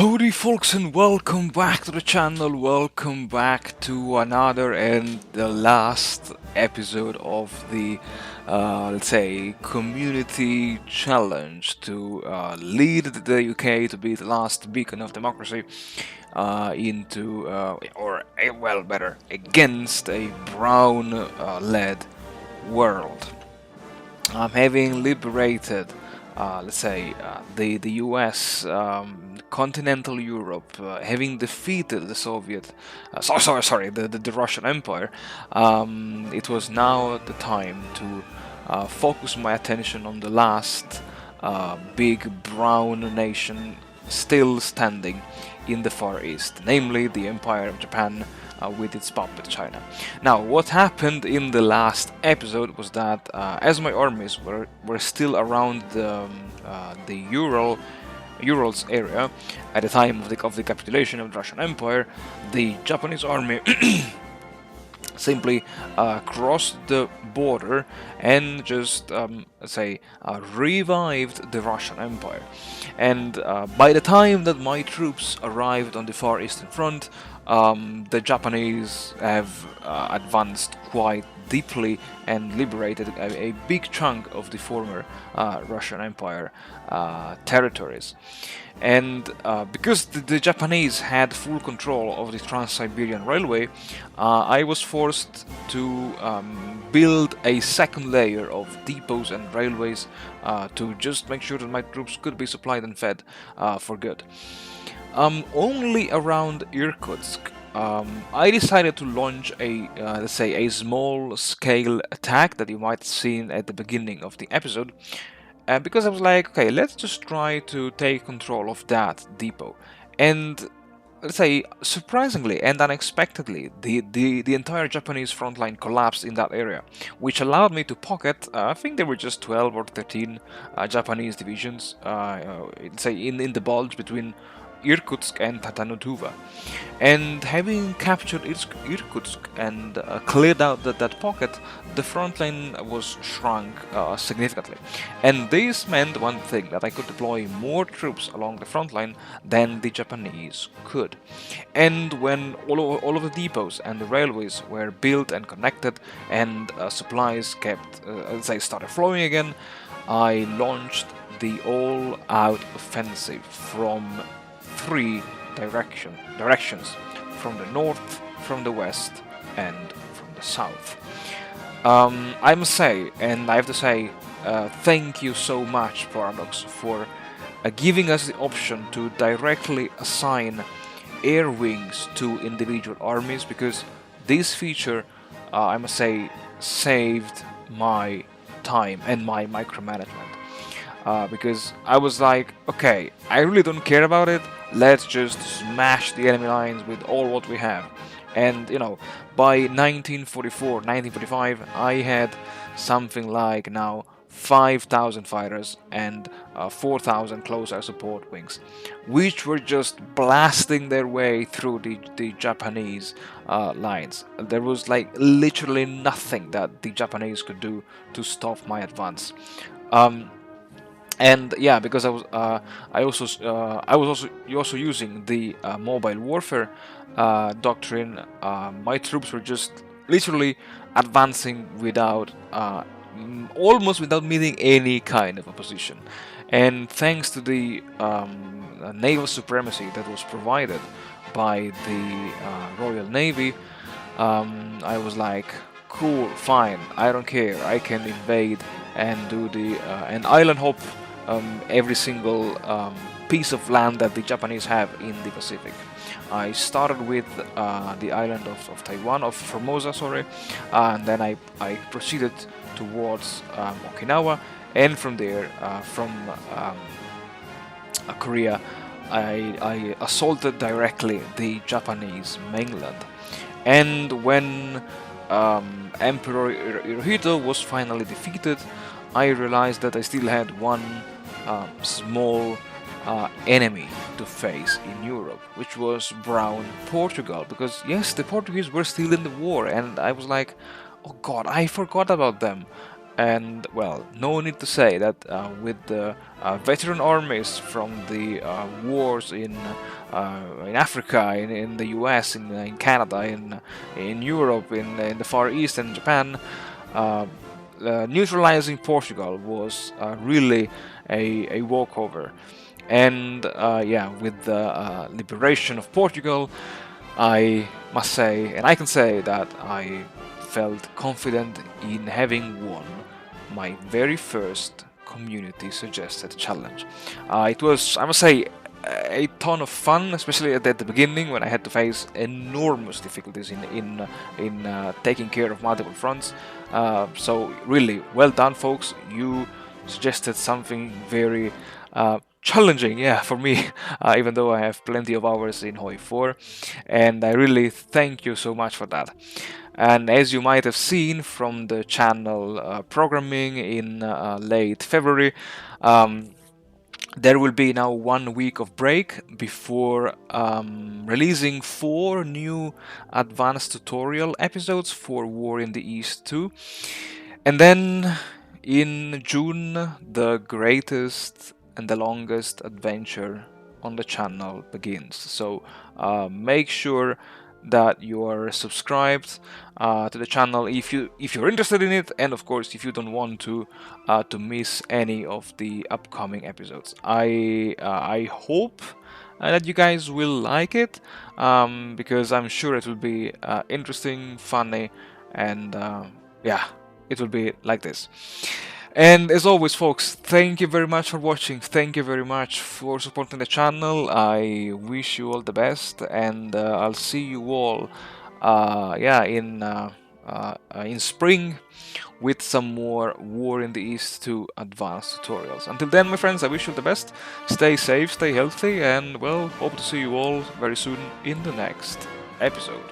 Howdy folks, and welcome back to the channel, welcome back to another and the last episode of the let's say community challenge to lead the UK to be the last beacon of democracy into well, better, against a brown led world. Having liberated, let's say, the US, continental Europe, having defeated the Soviet, sorry, the Russian Empire, it was now the time to focus my attention on the last big brown nation still standing in the Far East, namely the Empire of Japan, with its puppet China. Now, what happened in the last episode was that as my armies were still around the Urals area at the time of the capitulation of the Russian Empire, the Japanese army simply crossed the border and just let's say revived the Russian Empire. And by the time that my troops arrived on the Far Eastern Front, the Japanese have advanced quite deeply and liberated a big chunk of the former Russian Empire territories. And because the Japanese had full control of the Trans-Siberian Railway, I was forced to build a second layer of depots and railways to just make sure that my troops could be supplied and fed for good. Only around Irkutsk, I decided to launch a, let's say, a small-scale attack that you might have seen at the beginning of the episode, because I was like, okay, let's just try to take control of that depot. And let's say, surprisingly and unexpectedly, the entire Japanese front line collapsed in that area, which allowed me to pocket, I think there were just 12 or 13 Japanese divisions, say, in the bulge between Irkutsk and Tatanutuva. And having captured Irkutsk and cleared out that pocket, the front line was shrunk significantly. And this meant one thing, that I could deploy more troops along the front line than the Japanese could. And when all of the depots and the railways were built and connected, and supplies kept, let's say, started flowing again, I launched the all-out offensive from three directions: from the north, from the west, and from the south. I must say, and I have to say, thank you so much, Paradox, for giving us the option to directly assign air wings to individual armies, because this feature, I must say, saved my time and my micromanagement. Because I was like, okay, I really don't care about it, let's just smash the enemy lines with all what we have. And, you know, by 1945, I had something like now 5,000 fighters and 4,000 close air support wings, which were just blasting their way through the Japanese lines. There was like literally nothing that the Japanese could do to stop my advance. And yeah, because I was also using the mobile warfare doctrine, my troops were just literally advancing without almost without meeting any kind of opposition. And thanks to the naval supremacy that was provided by the Royal Navy, I was like, cool, fine, I don't care, I can invade and do the an island hop every single piece of land that the Japanese have in the Pacific. I started with the island of Taiwan, of Formosa, sorry, and then I proceeded towards Okinawa, and from there, from Korea, I assaulted directly the Japanese mainland. And when Emperor Hirohito was finally defeated, I realized that I still had one small enemy to face in Europe, which was brown Portugal. Because yes, the Portuguese were still in the war, and I was like, oh god, I forgot about them. And well, no need to say that with the veteran armies from the wars in Africa, in the US, in Canada, in Europe, in the Far East, and Japan, uh, neutralizing Portugal was really a walkover. And yeah, with the liberation of Portugal, I must say, and I can say that I felt confident in having won my very first community suggested challenge. It was, I must say, a ton of fun, especially at the beginning when I had to face enormous difficulties in taking care of multiple fronts. So really, well done, folks. You suggested something very challenging, yeah, for me, even though I have plenty of hours in Hoi 4, and I really thank you so much for that. And as you might have seen from the channel programming in late February, there will be now 1 week of break before releasing 4 new advanced tutorial episodes for War in the East 2. And then in June, the greatest and the longest adventure on the channel begins. So make sure that you are subscribed to the channel if you're interested in it, and of course if you don't want to miss any of the upcoming episodes. I hope that you guys will like it, because I'm sure it will be interesting, funny, and yeah, it will be like this. And as always, folks, thank you very much for watching. Thank you very much for supporting the channel. I wish you all the best, and I'll see you all, yeah, in spring with some more War in the East 2 advanced tutorials. Until then, my friends, I wish you the best. Stay safe, stay healthy, and well, hope to see you all very soon in the next episode.